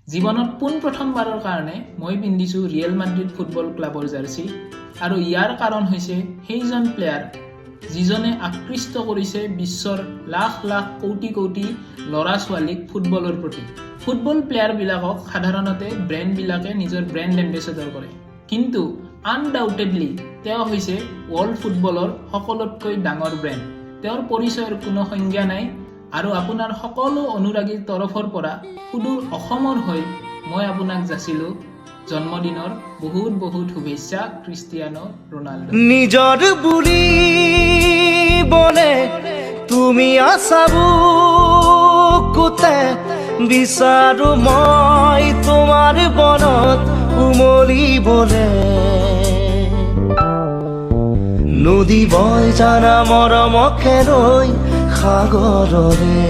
জীৱনত পোনপ্ৰথমবাৰৰ কাৰণে মই পিন্ধিছোঁ ৰিয়েল মাদ্ৰিদ ফুটবল ক্লাবৰ জাৰ্চি আৰু ইয়াৰ কাৰণ হৈছে সেইজন প্লেয়াৰ যিজনে আকৃষ্ট কৰিছে বিশ্বৰ লাখ লাখ কোটি কোটি ল'ৰা ছোৱালীক ফুটবলৰ প্ৰতি। ফুটবল প্লেয়াৰবিলাকক সাধাৰণতে ব্ৰেণ্ডবিলাকে নিজৰ ব্ৰেণ্ড এম্বেচেডৰ কৰে, কিন্তু আনডাউটেডলি তেওঁ হৈছে ৱৰ্ল্ড ফুটবলৰ সকলোতকৈ ডাঙৰ ব্ৰেণ্ড। তেওঁৰ পৰিচয়ৰ কোনো সংজ্ঞা নাই আৰু আপোনাৰ সকলো অনুৰাগীৰ তৰফৰ পৰা সুদূৰ অসমৰ হৈ মই আপোনাক যাচিলোঁ জন্মদিনৰ বহুত বহুত শুভেচ্ছা ক্ৰিষ্টিয়ানো ৰনাল্ডো। নিজৰ বুলি বলে তুমি আছা বুকুতে বিচাৰো মই তোমাৰ বনত উমলিবলে। নদী বয় জানা মৰমকে লৈ সাগৰৰে